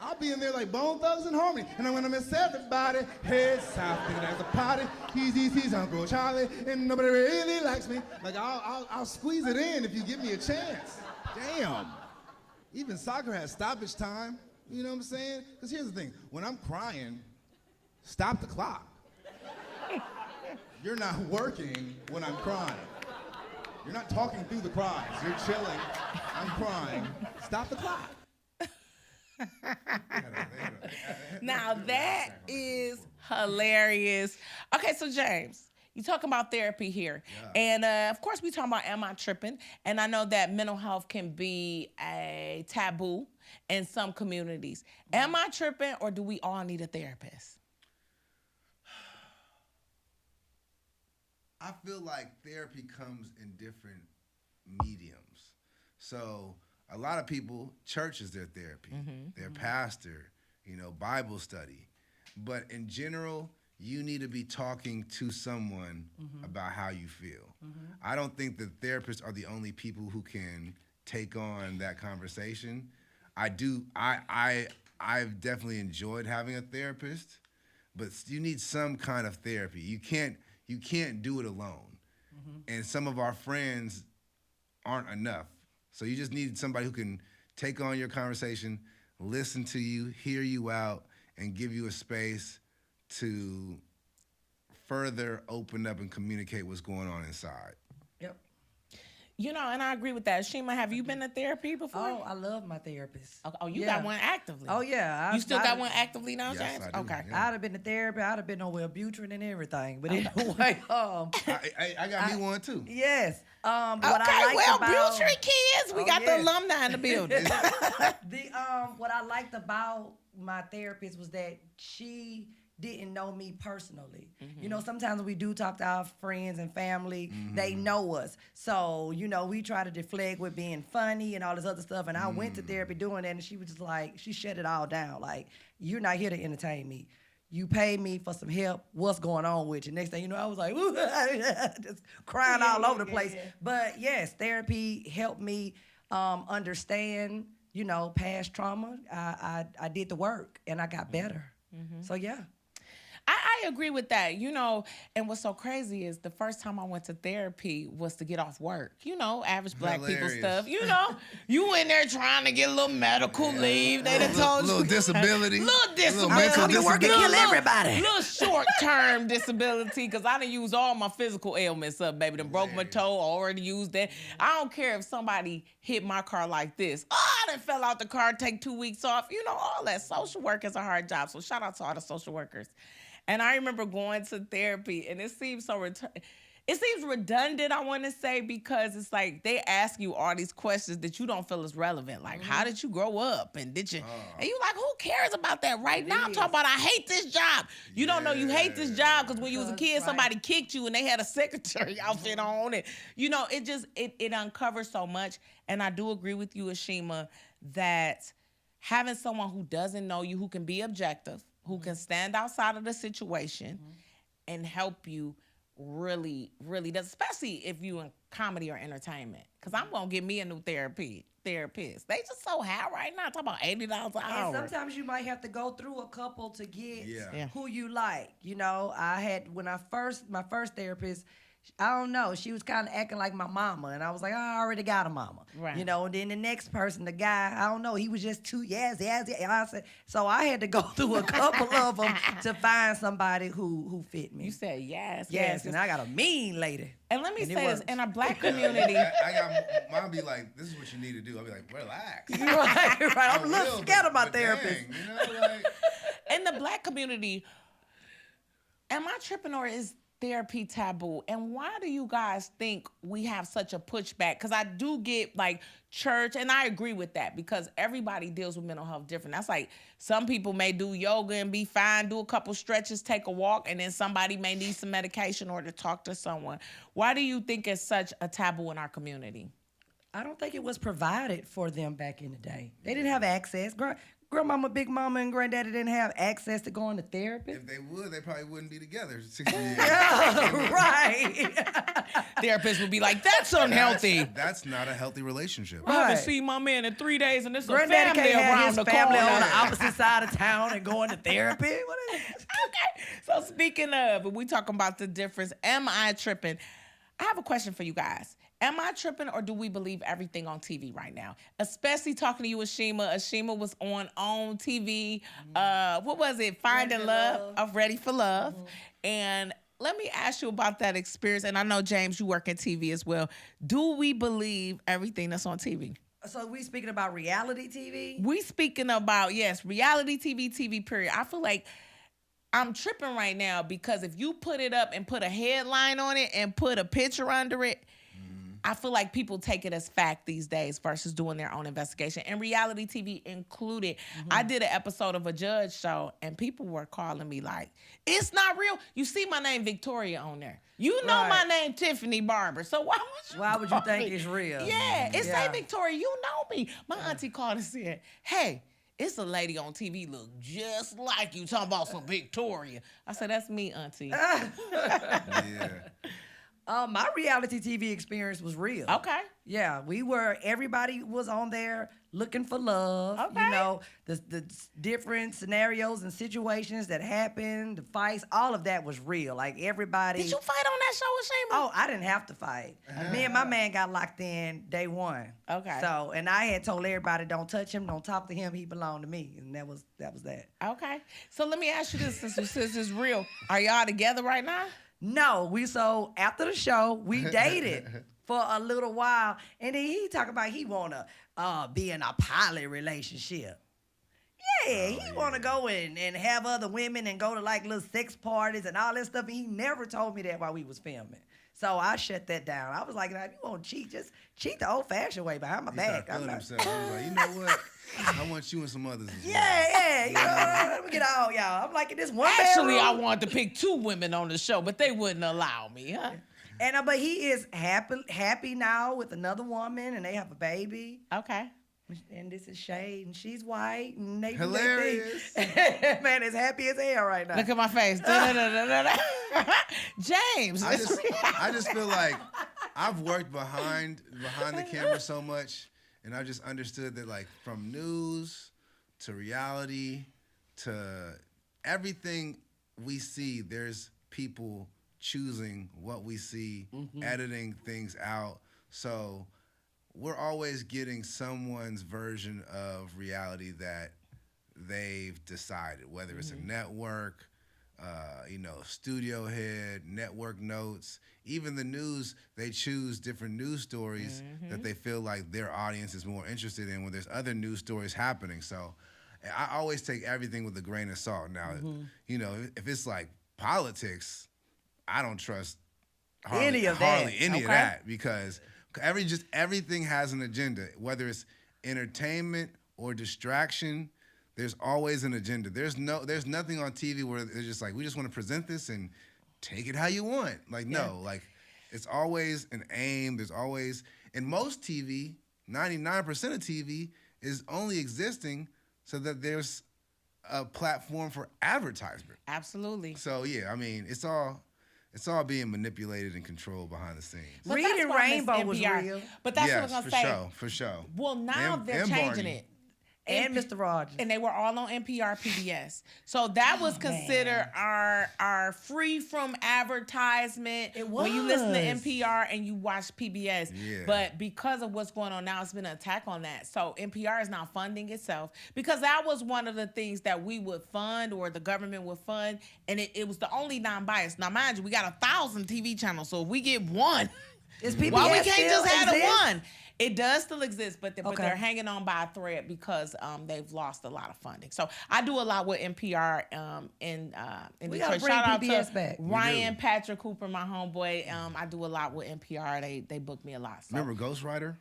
I'll be in there like Bone Thugs and Harmony, and I'm gonna miss everybody. Head south, thinking there's a party. He's Uncle Charlie, and nobody really likes me. Like I'll squeeze it in if you give me a chance. Damn. Even soccer has stoppage time. You know what I'm saying? Because here's the thing: when I'm crying, stop the clock. You're not working when I'm crying. You're not talking through the cries. You're chilling. I'm crying. Stop the clock. Now that is hilarious. Okay, so James, you talking about therapy here. And of course we talking about am I tripping? And I know that mental health can be a taboo in some communities. Am I tripping, or do we all need a therapist? I feel like therapy comes in different mediums. So a lot of people, church is their therapy, their pastor, Bible study. But in general, you need to be talking to someone about how you feel. I don't think that therapists are the only people who can take on that conversation. I've definitely enjoyed having a therapist, but you need some kind of therapy. You can't do it alone. And some of our friends aren't enough. So you just need somebody who can take on your conversation, listen to you, hear you out, and give you a space to further open up and communicate what's going on inside. Yep. You know, and I agree with that. Ashima, have you been to therapy before? Oh, I love my therapist. Oh, you Yeah. got one actively. Oh yeah. You still got one actively now, Yes, James? I do, Okay. yeah. I'd have been to therapy. I'd have been on Wellbutrin and everything. But anyway, I got me one too. yes. What Okay, I liked about Butchery kids. We Oh, got yeah. the alumni in the building. what I liked about my therapist was that she didn't know me personally. You know, sometimes we do talk to our friends and family, they know us. So, you know, we try to deflect with being funny and all this other stuff. And I went to therapy doing that, and she was just like, she shut it all down. Like, you're not here to entertain me. You paid me for some help. What's going on with you? Next thing you know, I was like, ooh, just crying all over the place. But yes, therapy helped me understand, you know, past trauma. I did the work and I got better. So yeah. I agree with that, you know, and what's so crazy is the first time I went to therapy was to get off work. You know, average black people Hilarious. stuff. You know, you in there trying to get a little medical leave. They done told Little you. disability. Little disability. mental Come to work and kill everybody. Little short-term disability, because I done used all my physical ailments up, baby. Done broke my toe, already used that. I don't care if somebody hit my car like this. Oh, I done fell out the car, take 2 weeks off. You know, all that. Social work is a hard job, so shout out to all the social workers. And I remember going to therapy, and it seems so it seems redundant, I want to say, because it's like they ask you all these questions that you don't feel is relevant. Like, how did you grow up? And did you? And you like, who cares about that right now? I'm talking about I hate this job. You don't know you hate this job because when you was a kid, somebody kicked you and they had a secretary outfit on. And, you know, it uncovers so much. And I do agree with you, Ashima, that having someone who doesn't know you, who can be objective, who can stand outside of the situation and help you really, really does, especially if you in comedy or entertainment. Because I'm going to get me a new therapist. They just so high right now. Talking about $80 an hour. And sometimes you might have to go through a couple to get Yeah. who you like. You know, I had, my first therapist, I don't know, she was kind of acting like my mama. And I was like, I already got a mama. Right. You know, and then the next person, the guy, I don't know, he was just too, yes. And I said, so I had to go through a couple of them to find somebody who fit me. You said yes. Yes, and I got a mean lady. And let me And it say this, works. in a black community. I got mine be like, this is what you need to do. I'll be like, relax. right. I'm a little scared of my but therapist. dang, you know, like, In the black community, am I tripping or is therapy taboo? And why do you guys think we have such a pushback? Because I do get like church, and I agree with that because everybody deals with mental health different. That's like some people may do yoga and be fine, do a couple stretches, take a walk, and then somebody may need some medication or to talk to someone. Why do you think it's such a taboo in our community? I don't think it was provided for them back in the day. They didn't have access. Grandmama, big mama, and granddaddy didn't have access to going to therapy. if they would, they probably wouldn't be together 60 years. Right. Therapists would be like, that's unhealthy. That's not a healthy relationship. I haven't Right. seen my man in 3 days, and this is a Granddaddy family can't have around his the family corner. on the opposite side of town and going to therapy. What is it? Okay. So speaking of, we talking about the difference. Am I tripping? I have a question for you guys. Am I tripping or do we believe everything on TV right now? Especially talking to you, Ashima. Ashima was on TV. What was it? Finding Love. Of Ready for Love. And let me ask you about that experience. And I know, James, you work in TV as well. Do we believe everything that's on TV? So we speaking about reality TV? We speaking about, yes, reality TV, period. I feel like I'm tripping right now because if you put it up and put a headline on it and put a picture under it, I feel like people take it as fact these days versus doing their own investigation. And reality TV included. I did an episode of a judge show and people were calling me like, it's not real. You see my name Victoria on there. You know my name Tiffany Barber. So why would you think it's real? Yeah, it say Victoria. You know me. My auntie called and said, hey, it's a lady on TV look just like you talking about some Victoria. I said, that's me, auntie. Yeah. My reality TV experience was real. Okay. Yeah, everybody was on there looking for love. Okay. You know, the different scenarios and situations that happened, the fights, all of that was real. Like everybody. Did you fight on that show with Shayma? Oh, I didn't have to fight. Me and my man got locked in day one. Okay. So, and I had told everybody, don't touch him, don't talk to him. He belonged to me, and that was that. Okay. So let me ask you this, since it's real. Are y'all together right now? No, so after the show, we dated. for a little while, and then he talk about he wanna be in a poly relationship. Yeah, he wanna go and have other women and go to like little sex parties and all that stuff. And he never told me that while we was filming. So I shut that down. I was like, if you want to cheat, just cheat the old-fashioned way behind my back. He himself. He was like, you know what? I want you and some others as well. Yeah. You know, let me get all y'all. I'm like, in this one Actually, bedroom. I wanted to pick 2 women on the show, but they wouldn't allow me, huh? And but he is happy now with another woman, and they have a baby. Okay. And this is Shade, and she's white, and they Hilarious. Man, it's happy as hell right now. Look at my face. James. I just feel like I've worked behind the camera so much, and I just understood that, like, from news to reality to everything we see, there's people choosing what we see, editing things out. So we're always getting someone's version of reality that they've decided, whether it's a network, studio head, network notes, even the news, they choose different news stories that they feel like their audience is more interested in when there's other news stories happening. So I always take everything with a grain of salt. Now, if it's like politics, I don't trust hardly any of that because everything has an agenda, whether it's entertainment or distraction. There's always an agenda. There's nothing on TV where they're just like, we just want to present this and take it how you want. Like, no, like it's always an aim. There's always, and most TV, 99% of TV is only existing so that there's a platform for advertisement. Absolutely. So yeah, I mean, it's all being manipulated and controlled behind the scenes. But Reading Rainbow was real. But that's what I'm going to say. For sure. Well, now they're changing it. And Mr. Rogers. And they were all on NPR PBS. So that was considered our free from advertisement. It was. When you listen to NPR and you watch PBS. Yeah. But because of what's going on now, it's been an attack on that. So NPR is now funding itself because that was one of the things that we would fund or the government would fund. And it was the only non-biased. Now, mind you, we got 1,000 TV channels. So if we get one, Is PBS why we can't still just have the exist? one? It does still exist, but Okay. they're hanging on by a thread because they've lost a lot of funding. So I do a lot with NPR in We Detroit. gotta bring Shout out PBS to back. Ryan Patrick Cooper, my homeboy. I do a lot with NPR. They book me a lot. So. Remember Ghost Rider?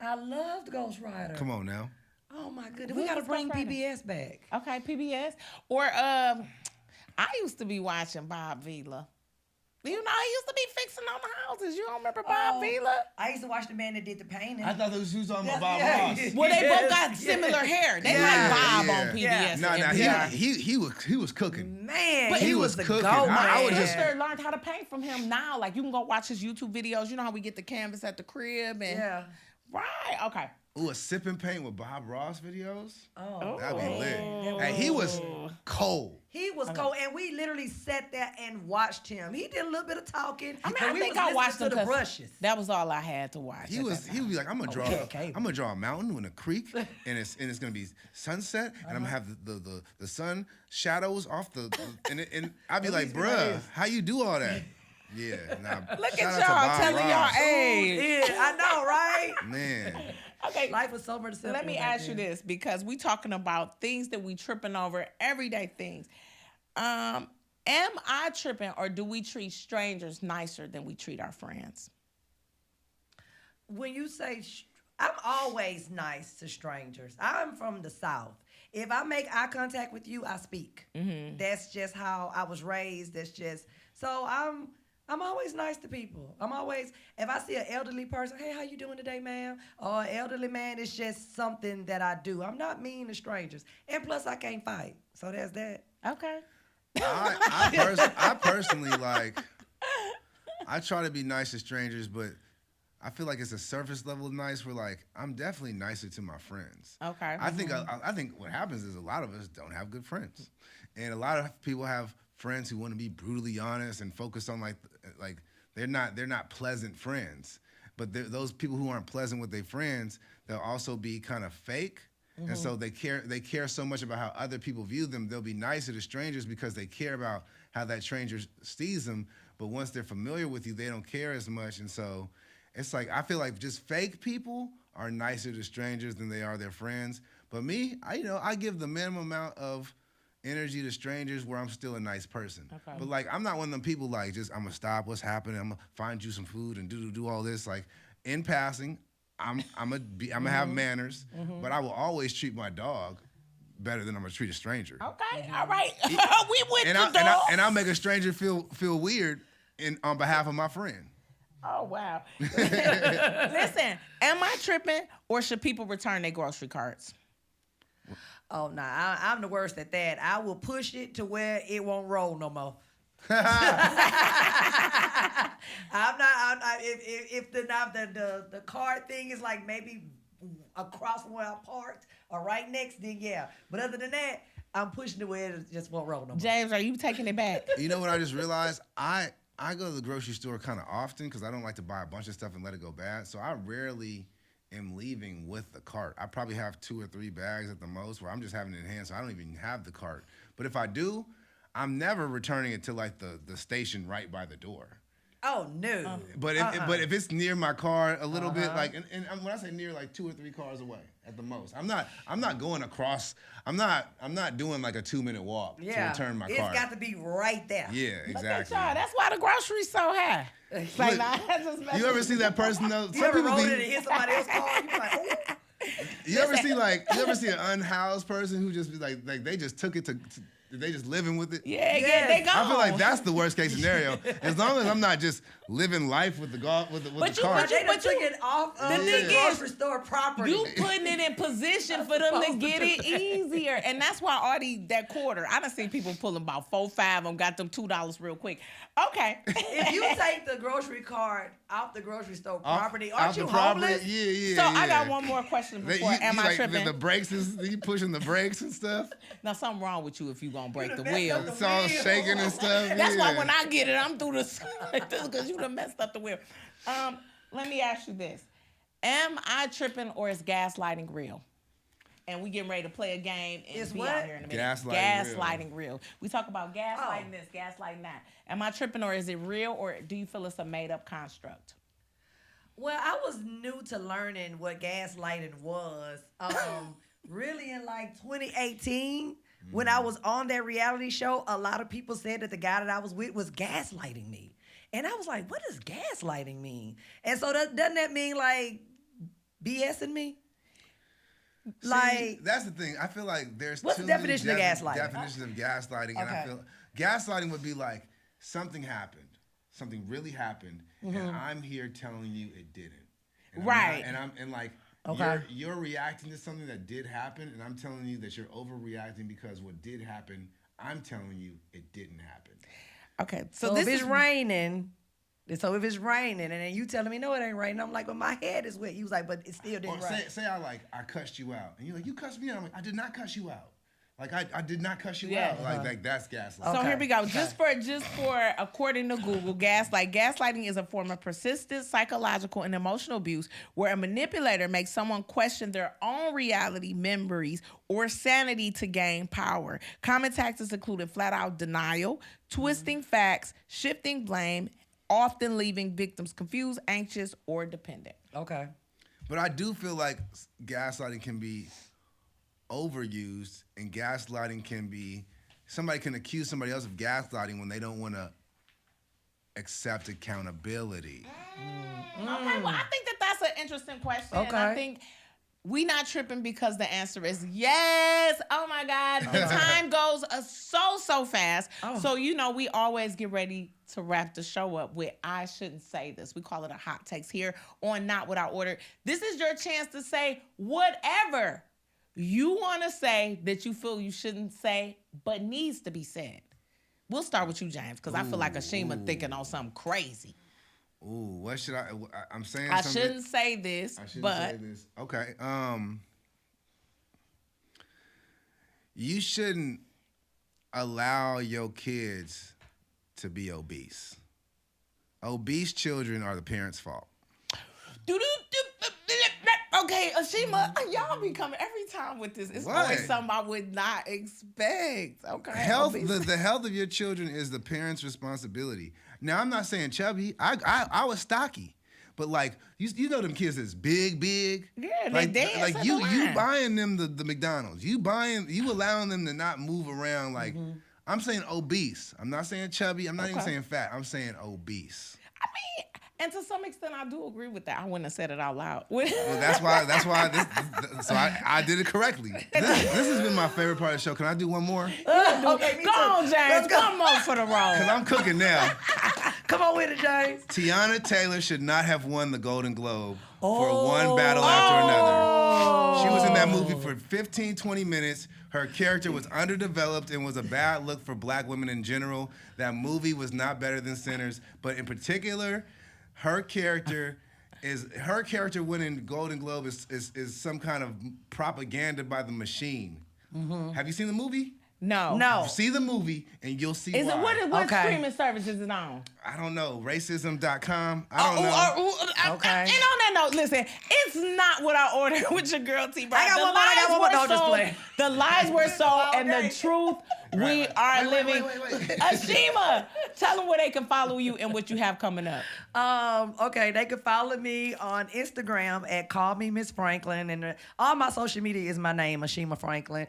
I loved Ghost Rider. Come on now. Oh my goodness, What we gotta was bring Ghost Rider? PBS back. Okay, PBS. Or I used to be watching Bob Vila. You know, he used to be fixing on the houses. You don't remember Bob Vila? I used to watch the man that did the painting. I thought this was talking about Bob Yeah. Ross. Well, they both Yes, got yes. similar hair. They Yeah. like Bob Yeah. on PBS. Yeah. and No, NPR. he was cooking. Man, But he he was was the cooking. GOAT, I would man. just- sister learned how to paint from him now. Like you can go watch his YouTube videos. You know how we get the canvas at the crib and Yeah. right. Okay. Ooh, a sip and paint with Bob Ross videos? Oh, That'd be man. lit. And he was cold. He was cold, and we literally sat there and watched him. He did a little bit of talking. I mean, and I we think was I listening watched to him the 'cause brushes. that was all I had to watch. He would be like, I'm gonna draw a mountain with a creek, and it's gonna be sunset, and I'm gonna have the sun shadows off and I'd be like, bruh, how you do all that? Yeah, nah. Look shout at out to y'all Bob telling Ross. y'all age. Yeah, I know, right? Man. Okay. Life was so much simpler. Let me back ask you then. this because we talking about things that we tripping over, everyday things. Am I tripping or do we treat strangers nicer than we treat our friends? When you say, I'm always nice to strangers. I'm from the South. If I make eye contact with you, I speak. That's just how I was raised. That's just, so I'm always nice to people. I'm always, if I see an elderly person, hey, how you doing today, ma'am? Or an elderly man, it's just something that I do. I'm not mean to strangers. And plus, I can't fight. So there's that. Okay. I personally, like, I try to be nice to strangers, but I feel like it's a surface level of nice where, like, I'm definitely nicer to my friends. Okay. I think what happens is a lot of us don't have good friends. And a lot of people have friends who want to be brutally honest and focus on like they're not pleasant friends. But those people who aren't pleasant with their friends, they'll also be kind of fake. And so they care so much about how other people view them. They'll be nicer to strangers because they care about how that stranger sees them. But once they're familiar with you, they don't care as much. And so it's like I feel like just fake people are nicer to strangers than they are their friends. But me, I give the minimum amount of energy to strangers where I'm still a nice person. Okay. But like I'm not one of them people like just I'm gonna stop what's happening. I'm gonna find you some food and do all this. Like in passing, I'm gonna have manners, but I will always treat my dog better than I'm gonna treat a stranger. Okay, all right. We with And the dog. I'll make a stranger feel weird on behalf of my friend. Oh, wow. Listen, am I tripping or should people return their grocery carts? Oh, nah, I'm the worst at that. I will push it to where it won't roll no more. If the card thing is like maybe across from where I parked or right next, then yeah. But other than that, I'm pushing it where it just won't roll no more. James, are you taking it back? You know what I just realized? I go to the grocery store kind of often because I don't like to buy a bunch of stuff and let it go bad. So I rarely am leaving with the cart. I probably have 2 or 3 bags at the most where I'm just having it in hand, so I don't even have the cart. But if I do, I'm never returning it to like the station right by the door. Oh no! But if it's near my car a little bit, like and when I say near, like 2 or 3 cars away at the most. I'm not going across. I'm not doing like a 2-minute walk to return my car. It's got to be right there. Yeah, exactly. Look at y'all. That's why the grocery's so high. It's like, nah, I just You ever see that person though? You ever rolled it and hit somebody else's car? You be like, oh. You ever see an unhoused person who just be like they just took it to they just living with it? Yeah, they gone. I feel like that's the worst case scenario. As long as I'm not just living life with the car. But you took it off of the grocery store property. You putting it in position for them to get it easier. And that's why Artie, that quarter, I done seen people pulling about 4, 5 of them, got them $2 real quick. Okay. If you take the grocery cart off the grocery store property, aren't you homeless? Yeah. So I got one more question before. Am I tripping? The brakes you pushing the brakes and stuff? Now, something wrong with you if you gonna break the wheel. It's all shaking and stuff. That's why when I get it, I'm through this because you done messed up the wheel. Let me ask you this. Am I tripping or is gaslighting real? And we getting ready to play a game and be out here in a minute. Gaslighting real. We talk about gaslighting this, gaslighting that. Am I tripping or is it real or do you feel it's a made up construct? Well, I was new to learning what gaslighting was. Really in like 2018, when I was on that reality show, a lot of people said that the guy that I was with was gaslighting me. And I was like, what does gaslighting mean? And so doesn't that mean like BSing me? See, like that's the thing. I feel like there's what's two the definition of gaslighting? Definition of gaslighting, and I feel gaslighting would be like something happened, something really happened, and I'm here telling you it didn't. And right. You're reacting to something that did happen, and I'm telling you that you're overreacting because what did happen, I'm telling you it didn't happen. Okay, so if it's raining. So if it's raining and then you telling me, no, it ain't raining, I'm like, but my head is wet. He was like, but it still didn't rain. Say I cussed you out. And you're like, you cussed me out. I'm like, I did not cuss you out. Like, I did not cuss you out. Like that's gaslighting. So here we go. Just for according to Google, gaslighting is a form of persistent psychological and emotional abuse where a manipulator makes someone question their own reality, memories, or sanity to gain power. Common tactics include flat-out denial, twisting facts, shifting blame, often leaving victims confused, anxious, or dependent. Okay. But I do feel like gaslighting can be overused, and gaslighting can be, somebody can accuse somebody else of gaslighting when they don't want to accept accountability. Okay, well, I think that's an interesting question. Okay. And I think we not tripping because the answer is yes. Oh my God. The time goes so fast. So, we always get ready to wrap the show up with I shouldn't say this. We call it a hot takes here on Not What I Ordered. This is your chance to say whatever you want to say that you feel you shouldn't say but needs to be said. We'll start with you, James, because I feel like Ashima thinking on something crazy. Ooh, what should I'm saying I something. shouldn't say this, I shouldn't but say this. Okay. You shouldn't allow your kids to be obese. Obese children are the parents' fault. Okay, Ashima, y'all be coming every time with this. It's always something I would not expect. Okay. The health of your children is the parents' responsibility. Now, I'm not saying chubby. I was stocky. But like you know them kids that's big. Yeah, like they dance like in you the you line. buying them the McDonald's. You allowing them to not move around like I'm saying obese. I'm not saying chubby. I'm not even saying fat. I'm saying obese. I mean, and to some extent, I do agree with that. I wouldn't have said it out loud. Well, that's why. So I did it correctly. This has been my favorite part of the show. Can I do one more? Okay, Go on, James. Come on for the roll. Cause I'm cooking now. Come on with it, James. Tiana Taylor should not have won the Golden Globe for one battle after another. She was in that movie for 15, 20 minutes. Her character was underdeveloped and was a bad look for black women in general. That movie was not better than Sinners, but in particular, her character winning Golden Globe is some kind of propaganda by the machine. Have you seen the movie? No. See the movie and you'll see Is why. it what streaming service is it on? I don't know. Racism.com. I don't know. Okay. And on that note, listen, it's not what I ordered with your girl T. Barb. I got one more. Don't just play. The lies were sold and the truth we are living. Wait. Ashima, tell them where they can follow you and what you have coming up. Okay, they can follow me on Instagram at Call Me Miss Franklin, and all my social media is my name, Ashima Franklin.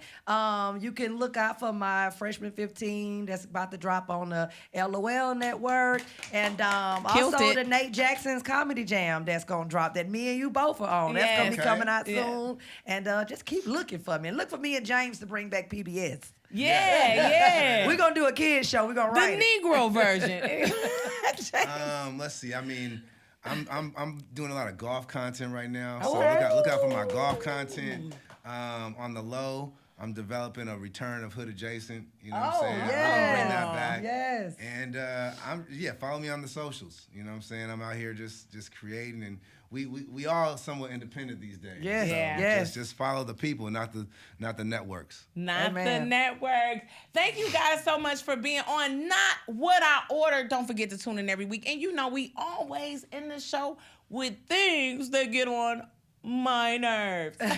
You can look out for my Freshman 15 that's about to drop on the LOL network, and also the Nate Jackson's Comedy Jam that's gonna drop that me and you both are on. That's gonna be coming out soon, and just keep looking for me. And look for me and James to bring back PBS. Yeah. We're gonna do a kids show. We're gonna write the Negro version. Let's see. I mean, I'm doing a lot of golf content right now, so look out for my golf content. On the low, I'm developing a return of Hood Adjacent. You know what I'm saying? I'm gonna bring that back. Yes. And follow me on the socials. You know what I'm saying? I'm out here just creating, and we all somewhat independent these days. Yes. So Yes. Just follow the people, not the networks. Not Amen. the networks. Thank you guys so much for being on Not What I Ordered. Don't forget to tune in every week. And you know we always end the show with things that get on my nerves. For real.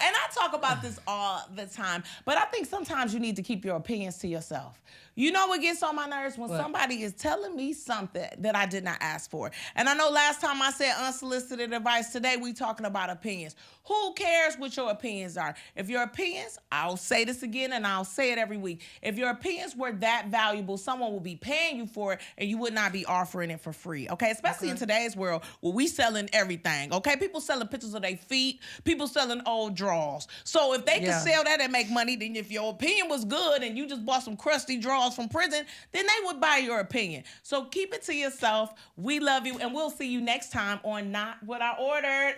And I talk about this all the time, but I think sometimes you need to keep your opinions to yourself. You know what gets on my nerves? When somebody is telling me something that I did not ask for. And I know last time I said unsolicited advice. Today we talking about opinions. Who cares what your opinions are? If your opinions, I'll say this again and I'll say it every week. If your opinions were that valuable, someone will be paying you for it and you would not be offering it for free. Okay? Especially in today's world where we selling everything. Okay? People selling pictures of their feet. People selling old drawers. So if they can sell that and make money, then if your opinion was good and you just bought some crusty drawers from prison, then they would buy your opinion. So keep it to yourself. We love you and we'll see you next time on Not What I Ordered.